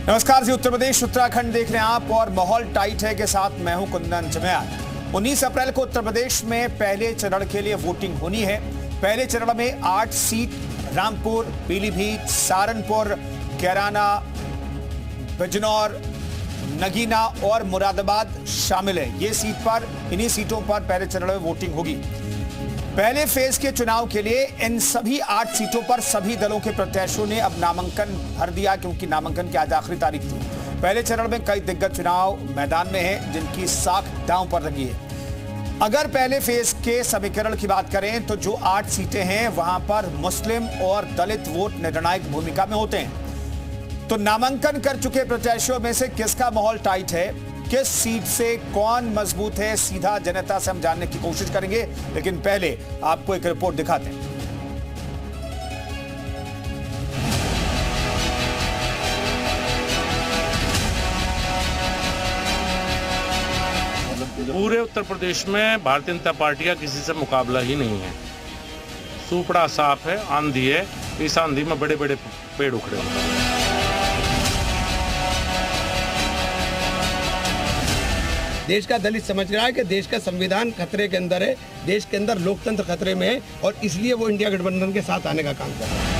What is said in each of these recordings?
नमस्कार जी, उत्तर प्रदेश उत्तराखंड देख रहे हैं आप और माहौल टाइट है के साथ मैं हूं कुंदन जमयाल। 19 अप्रैल को उत्तर प्रदेश में पहले चरण के लिए वोटिंग होनी है। पहले चरण में 8 सीट रामपुर, पीलीभीत, सहारनपुर, कैराना, बिजनौर, नगीना और मुरादाबाद शामिल है। इन्हीं सीटों पर पहले चरण में वोटिंग होगी। पहले फेज के चुनाव के लिए इन सभी 8 सीटों पर सभी दलों के प्रत्याशियों ने अब नामांकन भर दिया, क्योंकि नामांकन की आज आखिरी तारीख थी। पहले चरण में कई दिग्गज चुनाव मैदान में हैं, जिनकी साख दांव पर लगी है। अगर पहले फेज के समीकरण की बात करें तो जो 8 सीटें हैं वहां पर मुस्लिम और दलित वोट निर्णायक भूमिका में होते हैं। तो नामांकन कर चुके प्रत्याशियों में से किसका माहौल टाइट है, किस सीट से कौन मजबूत है, सीधा जनता से हम जानने की कोशिश करेंगे। लेकिन पहले आपको एक रिपोर्ट दिखाते हैं। पूरे उत्तर प्रदेश में भारतीय जनता पार्टी का किसी से मुकाबला ही नहीं है। सुपड़ा साफ है, आंधी है, इस आंधी में बड़े बड़े पेड़ उखड़े हैं। देश का दलित समझ रहा है कि देश का संविधान खतरे के अंदर है, देश के अंदर लोकतंत्र खतरे में है और इसलिए वो इंडिया गठबंधन के साथ आने का काम कर रहा है।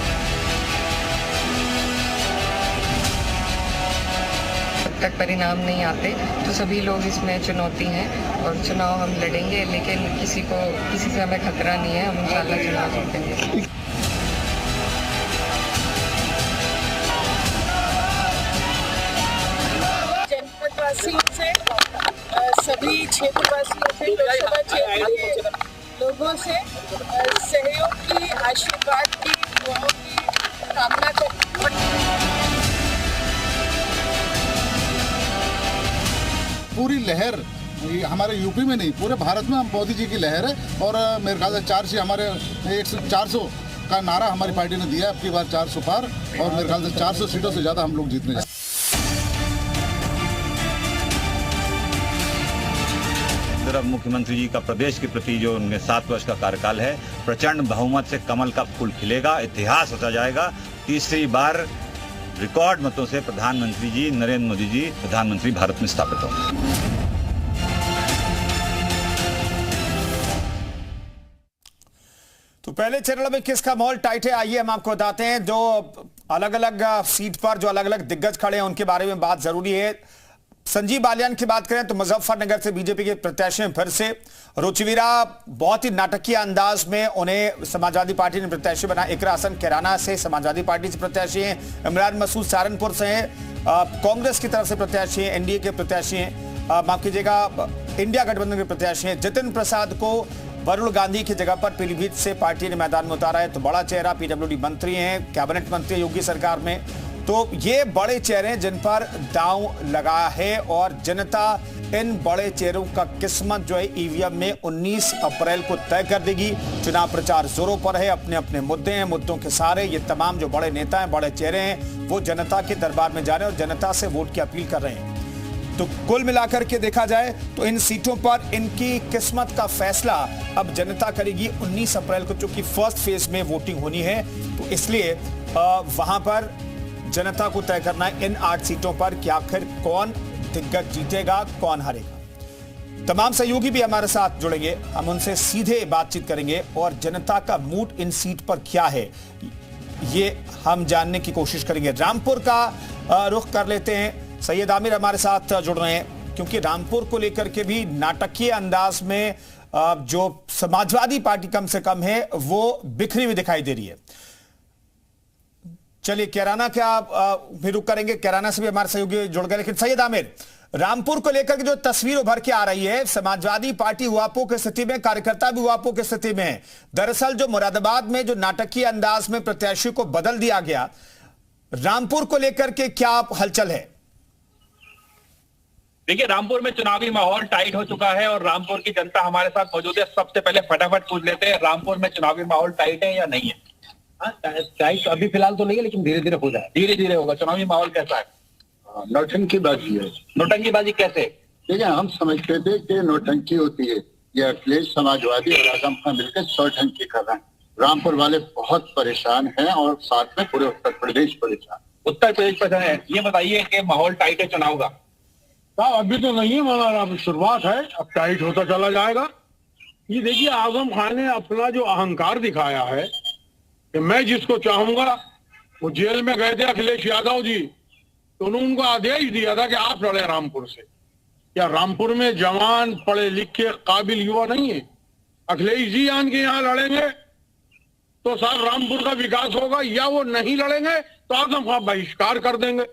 जब तक परिणाम नहीं आते तो सभी लोग इसमें चुनौती हैं और चुनाव हम लड़ेंगे, लेकिन किसी से हमें खतरा नहीं है। हम इंशाल्लाह चुनाव जीतेंगे। सभी क्षेत्रवासियों से, लोकसभा क्षेत्र के लोगों से सहयोग की, आशीर्वाद की, दुआओं की कामना करती हूं। पूरी लहर हमारे यूपी में नहीं, पूरे भारत में हम मोदी जी की लहर है और मेरे ख्याल से 400 हमारे 400 का नारा हमारी पार्टी ने दिया। अब की बार 400 पार और मेरे ख्याल से 400 सीटों से ज्यादा हम लोग जीतने जाए। अब मुख्यमंत्री जी का प्रदेश के प्रति जो उनके 7 वर्ष का कार्यकाल है, प्रचंड बहुमत से कमल का फूल खिलेगा, इतिहास रचा जाएगा। तीसरी बार रिकॉर्ड मतों से प्रधानमंत्री जी नरेंद्र मोदी जी प्रधानमंत्री भारत में स्थापित होंगे। तो पहले चरण में किसका माहौल टाइट है, आइए हम आपको बताते हैं। जो अलग अलग सीट पर जो अलग अलग दिग्गज खड़े हैं उनके बारे में बात जरूरी है। संजीव बालियान की बात करें तो मुजफ्फरनगर से बीजेपी के प्रत्याशी हैं। फिर से रुचिवीरा बहुत ही नाटकीय अंदाज में उन्हें समाजवादी पार्टी ने प्रत्याशी बनाया। इकरा हसन कैराना से समाजवादी पार्टी से प्रत्याशी हैं। इमरान मसूद सहारनपुर से हैं, कांग्रेस की तरफ से प्रत्याशी हैं, एनडीए के प्रत्याशी हैं, माफ कीजिएगा इंडिया गठबंधन के प्रत्याशी हैं। जितिन प्रसाद को वरुण गांधी की जगह पर पीलीभीत से पार्टी ने मैदान में उतारा है। तो बड़ा चेहरा, पीडब्ल्यूडी मंत्री हैं, कैबिनेट मंत्री योगी सरकार में। तो ये बड़े चेहरे हैं जिन पर दांव लगा है और जनता इन बड़े चेहरों का किस्मत जो है ईवीएम में 19 अप्रैल को तय कर देगी। चुनाव प्रचार जोरों पर है, अपने अपने मुद्दे हैं, मुद्दों के सारे ये तमाम जो बड़े नेता हैं, बड़े चेहरे हैं, वो जनता के दरबार में जा रहे हैं और जनता से वोट की अपील कर रहे हैं। तो कुल मिलाकर के देखा जाए तो इन सीटों पर इनकी किस्मत का फैसला अब जनता करेगी 19 अप्रैल को, चूंकि फर्स्ट फेज में वोटिंग होनी है। तो इसलिए वहां पर जनता को तय करना है इन 8 सीटों पर कि आखिर कौन दिग्गज जीतेगा, कौन हारेगा। तमाम सहयोगी भी हमारे साथ जुड़ेंगे, हम उनसे सीधे बातचीत करेंगे और जनता का मूड इन सीट पर क्या है ये हम जानने की कोशिश करेंगे। रामपुर का रुख कर लेते हैं। सैयद आमिर हमारे साथ जुड़ रहे हैं, क्योंकि रामपुर को लेकर के भी नाटकीय अंदाज में जो समाजवादी पार्टी कम से कम है वो बिखरी हुई दिखाई दे रही है। चलिए कैराना क्या भी रुक करेंगे, कैराना से भी हमारे सहयोगी जुड़ गए। लेकिन सैयद आमिर, रामपुर को लेकर के जो तस्वीर उभर के आ रही है, समाजवादी पार्टी हुआपो की स्थिति में, कार्यकर्ता भी हुआपो की स्थिति में है। दरअसल जो मुरादाबाद में जो नाटकीय अंदाज में प्रत्याशी को बदल दिया गया, रामपुर को लेकर के क्या हलचल है? देखिए, रामपुर में चुनावी माहौल टाइट हो चुका है और रामपुर की जनता हमारे साथ मौजूद है। सबसे पहले फटाफट पूछ लेते हैं, रामपुर में चुनावी माहौल टाइट है या नहीं है? टाइट अभी फिलहाल तो नहीं है, लेकिन धीरे धीरे हो जाए, धीरे धीरे होगा। चुनावी माहौल कैसा है? नौटंकीबाजी है। नौटंकीबाजी कैसे? देखिए, हम समझते थे कि नौटंकी होती है, ये अखिलेश समाजवादी और आजम खान मिलकर नौटंकी कर रहे हैं। रामपुर वाले बहुत परेशान हैं और साथ में पूरे उत्तर प्रदेश परेशान। उत्तर प्रदेश पर है। ये बताइए कि माहौल टाइट है चुनाव का? अभी तो नहीं है, मगर अब शुरुआत है, अब टाइट होता चला जाएगा। ये देखिए, आजम खान ने अपना जो अहंकार दिखाया है कि मैं जिसको चाहूंगा, वो जेल में गए थे अखिलेश यादव जी, तो उन्होंने उनको आदेश दिया था कि आप लड़े रामपुर से। क्या रामपुर में जवान पढ़े लिखे काबिल युवा नहीं है? अखिलेश जी आन के यहाँ लड़ेंगे तो साहब रामपुर का विकास होगा, या वो नहीं लड़ेंगे तो आजम खान बहिष्कार कर देंगे।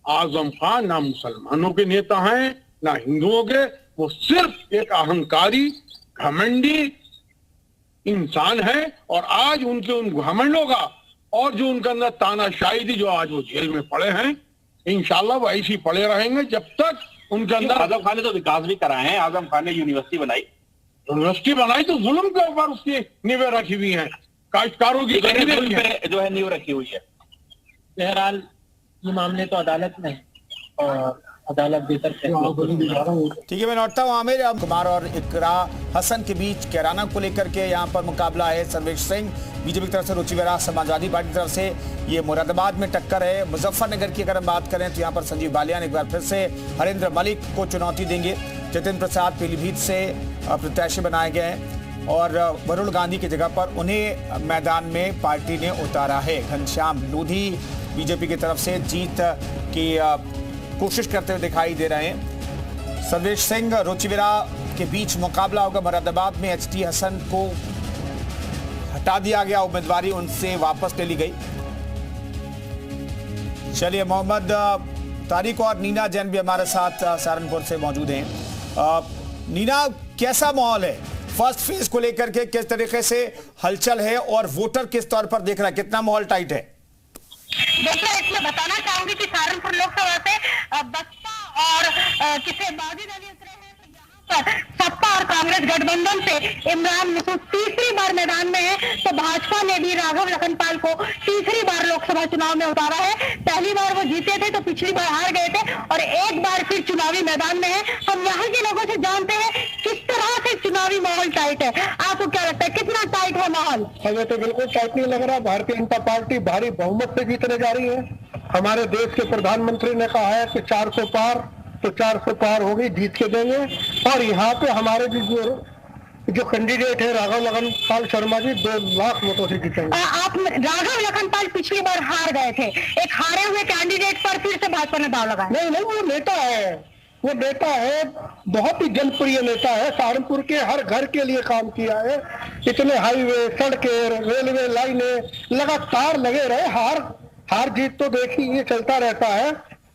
आजम खान ना मुसलमानों के नेता हैं ना हिंदुओं के, वो सिर्फ एक अहंकारी घमंडी इंसान है। और आज उनके उन घमंडों का और जो उनके अंदर तानाशाही थी, जो आज वो जेल में पड़े हैं, इंशाल्लाह वो ऐसी पड़े रहेंगे जब तक उनके अंदर। आजम खान ने तो विकास भी कराए हैं, आजम खान ने यूनिवर्सिटी बनाई तो जुल्म के ऊपर उसकी नींवें रखी हुई हैं, काश्तकारों की पे जो है नींव रखी हुई है। बहरहाल ये मामले तो अदालत में है और अदालत बेहतर ठीक है, मैं लौटता हूँ आमिर। अब कुमार और इकरा हसन के बीच कैराना को लेकर के यहाँ पर मुकाबला है। सर्वेश सिंह बीजेपी की तरफ से, रुचि वेरा समाजवादी पार्टी की तरफ से। ये मुरादाबाद में टक्कर है। मुजफ्फरनगर की अगर हम बात करें तो यहाँ पर संजीव बालियान एक बार फिर से हरेंद्र मलिक को चुनौती देंगे। जतिन प्रसाद पीलीभीत से प्रत्याशी बनाए गए हैं और वरुण गांधी की जगह पर उन्हें मैदान में पार्टी ने उतारा है। घनश्याम लोधी बीजेपी की तरफ से जीत की कोशिश करते हुए दिखाई दे रहे हैं। सर्वेश सिंह रुचिविरा के बीच मुकाबला होगा। मुरादाबाद में एचटी हसन को हटा दिया गया, उम्मीदवारी उनसे वापस ले ली गई। चलिए, मोहम्मद तारिक और नीना जैन भी हमारे साथ सहारनपुर से मौजूद हैं। नीना, कैसा माहौल है फर्स्ट फेज को लेकर के? किस तरीके से हलचल है और वोटर किस तौर पर देख रहा है? कितना माहौल टाइट है? देखिए, इसमें बताना चाहूंगी कि सहारनपुर लोकसभा से बसपा और किसे बागी दल उतरे हैं, तो यहाँ पर सपा और कांग्रेस गठबंधन से इमरान मसूद तीसरी बार मैदान में है। तो भाजपा ने भी राघव लखनपाल को तीसरी बार लोकसभा चुनाव में उतारा है। पहली बार वो जीते थे तो पिछली बार हार गए थे और एक बार फिर चुनावी मैदान में है। हम यहाँ के लोगों से जानते हैं किस तरह से चुनावी माहौल टाइट है। आपको क्या लगता है, कितना टाइट है माहौल? हमें तो बिल्कुल टाइट नहीं लग रहा। भारतीय जनता पार्टी भारी बहुमत से जीतने जा रही है। हमारे देश के प्रधानमंत्री ने कहा है कि 400 पार, तो 400 पार होगी, जीत के देंगे। और यहाँ पे हमारे जो कैंडिडेट है राघव लखनपाल शर्मा जी 2 लाख वोटों से जीतेंगे। आप राघव लखनपाल पिछली बार हार गए थे, एक हारे हुए कैंडिडेट पर फिर से भाजपा ने दाव लगाया। नहीं, वो नेता है, वो नेता है, बहुत ही जनप्रिय नेता है। सहारनपुर के हर घर के लिए काम किया है। इतने हाईवे, सड़कें, रेलवे लाइनें लगातार लगे रहे। हार जीत तो देखिए ये चलता रहता है।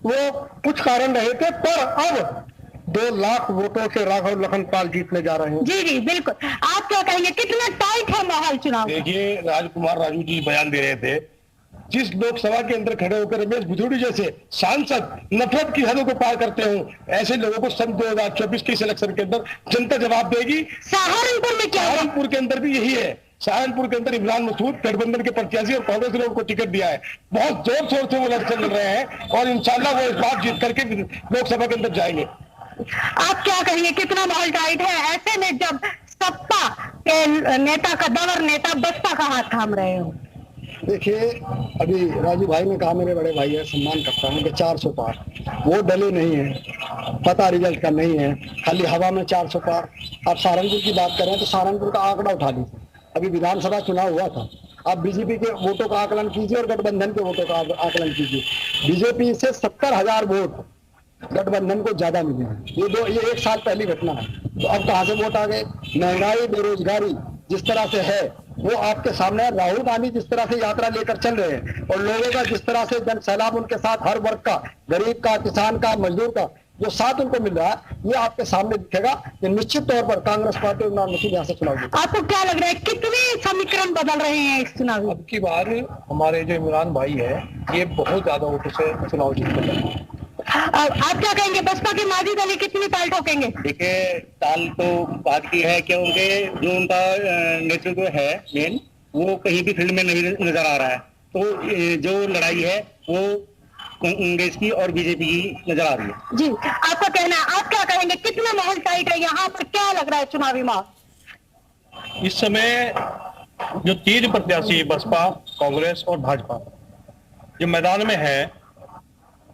वो कुछ कारण रहे थे, पर अब 2 लाख वोटों से राघव लखनपाल जीतने जा रहे हैं। जी बिल्कुल। आप क्या कहेंगे, कितना टाइट है माहौल चुनाव? देखिए, राजकुमार राजू जी बयान दे रहे थे, जिस लोकसभा के अंदर खड़े होकर रमेश बुधुड़ी जैसे सांसद नफरत की हदों को पार करते हो, ऐसे लोगों को सन 2024 के इलेक्शन के अंदर जनता जवाब देगी। सहारनपुर में क्या? सहारनपुर के अंदर भी यही है। सहारनपुर के अंदर इमरान मसूद गठबंधन के प्रत्याशी और कांग्रेस ने उनको टिकट दिया है। बहुत जोर शोर से वो इलेक्शन लड़ रहे हैं और इंशाल्लाह वो इस बार जीत करके लोकसभा के अंदर जाएंगे। आप क्या कहेंगे, कितना माहौल टाइट है ऐसे में जब सपा के नेता कद्दावर नेता बसपा का हाथ थाम रहे हो? देखिए, अभी राजू भाई ने कहा, मेरे बड़े भाई है, सम्मान करता हूँ कि 400 पार, वो डले नहीं है, पता रिजल्ट का नहीं है, खाली हवा में 400 पार। आप सहारनपुर की बात करें तो सहारनपुर का आंकड़ा उठा लीजिए। अभी विधानसभा चुनाव हुआ था, आप बीजेपी के वोटों का आकलन कीजिए और गठबंधन के वोटों का आकलन कीजिए। बीजेपी से 70,000 वोट गठबंधन को ज्यादा मिले हैं। ये 1 साल पहली घटना है। तो अब कहाँ से वोट आ गए? महंगाई, बेरोजगारी जिस तरह से है वो आपके सामने है। राहुल गांधी जिस तरह से यात्रा लेकर चल रहे हैं और लोगों का जिस तरह से जन सैलाब उनके साथ, हर वर्ग का, गरीब का, किसान का, मजदूर का जो साथ उनको मिल रहा है, ये आपके सामने दिखेगा कि निश्चित तौर पर कांग्रेस पार्टी इमरान मसूद यहाँ से चुनाव जीतेगी। आपको क्या लग रहा है, कितने समीकरण बदल रहे हैं इस चुनाव? अब की बार हमारे जो इमरान भाई है, ये बहुत ज्यादा वोटों से चुनाव जीत रहे। आप क्या कहेंगे, बसपा की माजी दली कितनी ताल ठोकेंगे? देखिए, ताल तो बात की है कि उनके जो उनका नेतृत्व है मेन, वो कहीं भी फील्ड में नहीं नजर आ रहा है। तो जो लड़ाई है वो कांग्रेस की और बीजेपी की नजर आ रही है। जी, आपका कहना है, आप क्या कहेंगे, कितना माहौल टाइट है यहाँ पर? क्या लग रहा है चुनावी माहौल इस समय? जो 3 प्रत्याशी बसपा, कांग्रेस और भाजपा जो मैदान में है,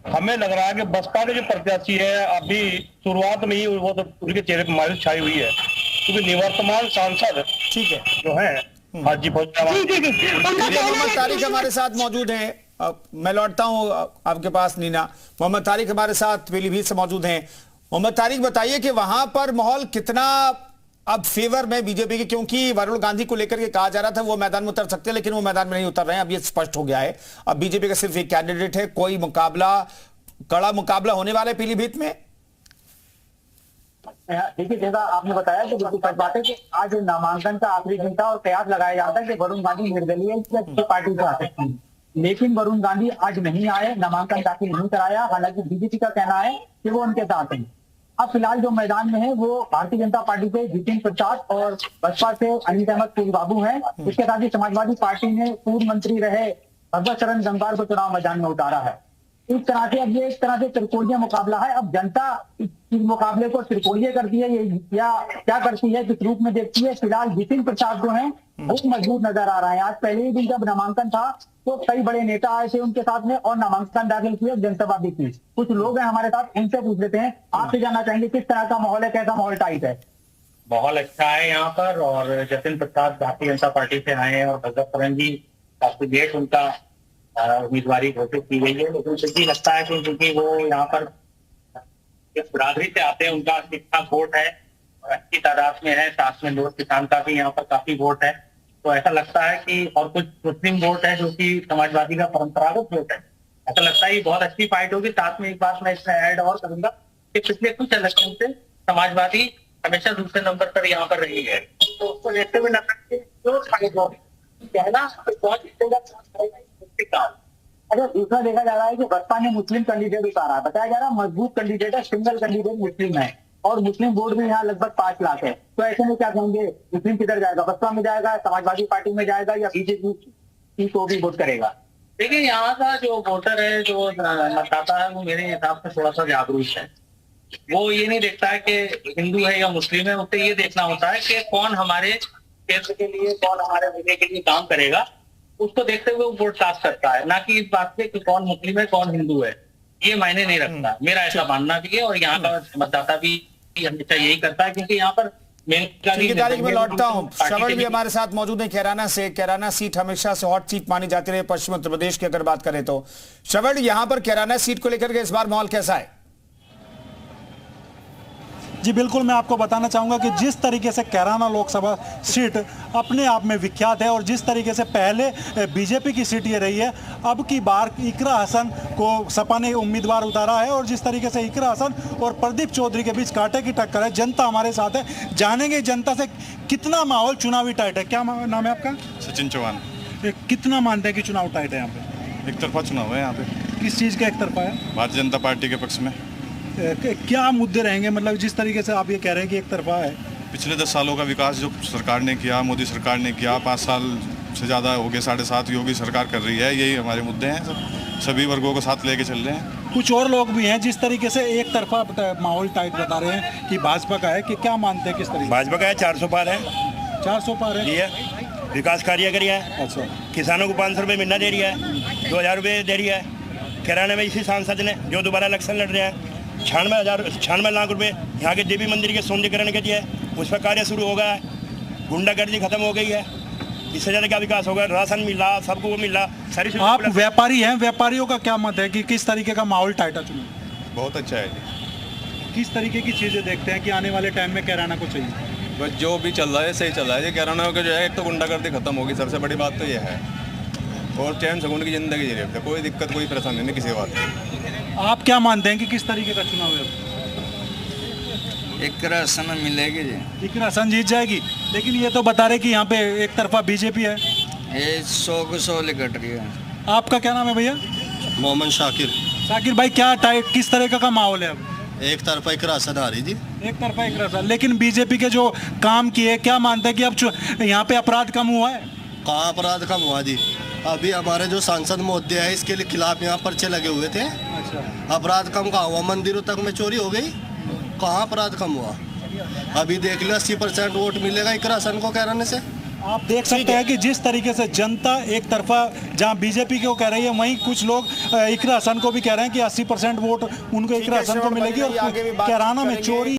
हमें लग रहा है कि बसपा के जो प्रत्याशी है अभी शुरुआत में ही वो तो उनके चेहरे पर मायूस छाई हुई है, क्योंकि निवर्तमान सांसद ठीक है जो है हाजी मोहम्मद तारिक हमारे साथ मौजूद हैं। मैं लौटता हूं आपके पास नीना। मोहम्मद तारिक हमारे साथ पीलीभीत से मौजूद हैं। मोहम्मद तारिक बताइए कि वहां पर माहौल कितना अब फेवर में बीजेपी के, क्योंकि वरुण गांधी को लेकर के कहा जा रहा था वो मैदान में उतर सकते हैं, लेकिन वो मैदान में नहीं उतर रहे हैं। अब ये स्पष्ट हो गया है, अब बीजेपी का सिर्फ एक कैंडिडेट है। कोई कड़ा मुकाबला होने वाला है पीलीभीत में? देखिए, जैसा आपने बताया कि बिल्कुल सच बात है कि आज नामांकन का आखिरी दिन था और कयास लगाया जाता है कि वरुण गांधी निर्दलीय पार्टी से आ सकती है, लेकिन वरुण गांधी आज नहीं आए, नामांकन दाखिल नहीं कराया। हालांकि बीजेपी का कहना है कि वो उनके साथ है। अब फिलहाल जो मैदान में है वो भारतीय जनता पार्टी से जितिन प्रसाद और बसपा से अनिल अहमद फूल बाबू हैं। इसके साथ ही समाजवादी पार्टी ने पूर्व मंत्री रहे भगवत शरण गंगवार को चुनाव मैदान में उतारा है। इस तरह से अब ये एक तरह से त्रिकोणीय मुकाबला है। अब जनता इस मुकाबले को त्रिकोणीय करती है या क्या करती है, किस रूप में देखती है। फिलहाल जितिन प्रसाद जो है वो मजबूत नजर आ रहा है। आज पहले ही दिन जब नामांकन था तो कई बड़े नेता आए थे उनके साथ में और नामांकन दाखिल किए, जनसभा भी की। कुछ लोग हैं हमारे साथ, उनसे पूछ लेते हैं। आपसे जानना चाहेंगे किस तरह का माहौल है, कैसा माहौल टाइट है? माहौल अच्छा है यहाँ पर, और जतिन प्रसाद भारतीय जनता पार्टी से आए हैं और भगत शरण जी काफी लेट उनका उम्मीदवारी घोषित की गई है, लेकिन फिर भी लगता है कि क्योंकि वो यहाँ पर बिरादरी से आते हैं, उनका ठीक ठाक वोट है और अच्छी तादाद में है। साथ में लोग किसान का भी यहाँ पर काफी वोट है, तो ऐसा लगता है कि और कुछ मुस्लिम वोट है जो कि समाजवादी का परंपरागत वोट है। ऐसा लगता है कि बहुत अच्छी फाइट होगी। साथ में एक बात मैं इसमें ऐड और करूंगा कि पिछले कुछ इलेक्शन से समाजवादी हमेशा दूसरे नंबर पर यहाँ पर रही है, तो उसको देखते हुए लगता है जो फाइट हो कहना अगर दूसरा देखा जा रहा है कि बसपा ने मुस्लिम कैंडिडेट उतारा, बताया जा रहा है मजबूत कैंडिडेट है, सिंगल कैंडिडेट मुस्लिम है और मुस्लिम वोट भी यहाँ लगभग 5 लाख है। तो ऐसे में क्या कहेंगे, मुस्लिम किधर जाएगा, बसपा में जाएगा, समाजवादी पार्टी में जाएगा या बीजेपी को भी वोट करेगा? देखिए, यहाँ का जो वोटर है, जो मतदाता है, वो मेरे हिसाब से थोड़ा सा जागरूक है। वो ये नहीं देखता है कि हिंदू है या मुस्लिम है, उसे ये देखना होता है कि कौन हमारे क्षेत्र के लिए, कौन हमारे जिले के लिए काम करेगा, उसको देखते हुए वो वोट कास्ट करता है, ना कि इस बात पे कि कौन मुस्लिम है कौन हिंदू है। ये मायने नहीं रखता, मेरा ऐसा मानना भी है। और यहाँ का मतदाता भी हमेशा यही करता है, क्योंकि यहाँ पर तारीख में लौटता हूं। श्रवण भी हमारे साथ मौजूद है कैराना से। कैराना सीट हमेशा से हॉट सीट मानी जाती रही पश्चिम उत्तर प्रदेश की अगर बात करें तो। श्रवण, यहां पर कैराना सीट को लेकर के इस बार माहौल कैसा है? जी बिल्कुल, मैं आपको बताना चाहूँगा कि जिस तरीके से कैराना लोकसभा सीट अपने आप में विख्यात है और जिस तरीके से पहले बीजेपी की सीट ये रही है, अब की बार इकरा हसन को सपा ने उम्मीदवार उतारा है और जिस तरीके से इकरा हसन और प्रदीप चौधरी के बीच कांटे की टक्कर है। जनता हमारे साथ है, जानेंगे जनता से कितना माहौल चुनावी टाइट है। क्या नाम है आपका? सचिन चौहान। कितना मानते हैं कि चुनाव टाइट है यहाँ पे? एक तरफा चुनाव है यहाँ पे। किस चीज़ का एक तरफा है? भारतीय जनता पार्टी के पक्ष में। क्या मुद्दे रहेंगे, मतलब जिस तरीके से आप ये कह रहे हैं कि एक तरफा है? पिछले 10 सालों का विकास जो सरकार ने किया, मोदी सरकार ने किया, 5 साल से ज़्यादा हो गए, 7.5 योगी सरकार कर रही है, यही हमारे मुद्दे हैं। सभी वर्गों को साथ लेके चल रहे हैं। कुछ और लोग भी हैं जिस तरीके से एक तरफा माहौल टाइट बता रहे हैं कि भाजपा का है, कि क्या मानते हैं किस तरीके? भाजपा का है 400 पार है। 400 पार है, जी है। विकास कार्य करी है। अच्छा। किसानों को 500 रुपये महीना दे रही है, 2000 रुपये दे रही है। कैराना में इसी सांसद ने जो दोबारा इलेक्शन लड़ रहे हैं 96 लाख रुपए यहाँ के देवी मंदिर के सौंदर्यीकरण के दिए, उस पर कार्य शुरू हो गया है। गुंडागर्दी खत्म हो गई है, इससे ज़्यादा क्या विकास होगा? राशन मिला, सबको मिला, सारी। आप व्यापारी हैं, व्यापारियों का क्या मत है कि किस तरीके का माहौल टाइट है चुनाव? बहुत अच्छा है। किस तरीके की चीज़ें देखते हैं कि आने वाले टाइम में कैराना को चाहिए? बस जो भी चल रहा है सही चल रहा है। कैराना का जो है, एक तो गुंडागर्दी खत्म होगी, सबसे बड़ी बात तो ये है, और चैन सुकून की जिंदगी जी रही है, कोई दिक्कत कोई परेशानी नहीं किसी बात की। आप क्या मानते हैं कि किस तरीके का चुनाव है? इकरा हसन मिलेगी जी। इकरा हसन जीत जाएगी, लेकिन ये तो बता रहे कि यहाँ पे एक तरफा बीजेपी है। ये 100 को 100 लिकट रही है। आपका क्या नाम है भैया? मोहम्मद शाकिर। शाकिर भाई, क्या टाइट किस तरह का माहौल है अब? एक तरफा इकरा हसन आ रही थी। एक तरफा इकरा हसन, लेकिन बीजेपी के जो काम किए, क्या मानते हैं कि अब यहाँ पे अपराध कम हुआ है? कहाँ अपराध कम हुआ जी? अभी हमारे जो सांसद महोदय है इसके लिए खिलाफ यहाँ पर्चे लगे हुए थे। अच्छा। अपराध कम कहाँ हुआ? मंदिरों तक में चोरी हो गई, कहाँ अपराध कम हुआ? अभी देख लो 80% वोट मिलेगा इकरा हसन को कैराने से। आप देख सकते हैं कि जिस तरीके से जनता एक तरफा जहां बीजेपी को कह रही है, वहीं कुछ लोग इकरा हसन को भी कह रहे हैं कि 80% वोट उनको इकरा हसन को मिलेगी और कैराना में चोरी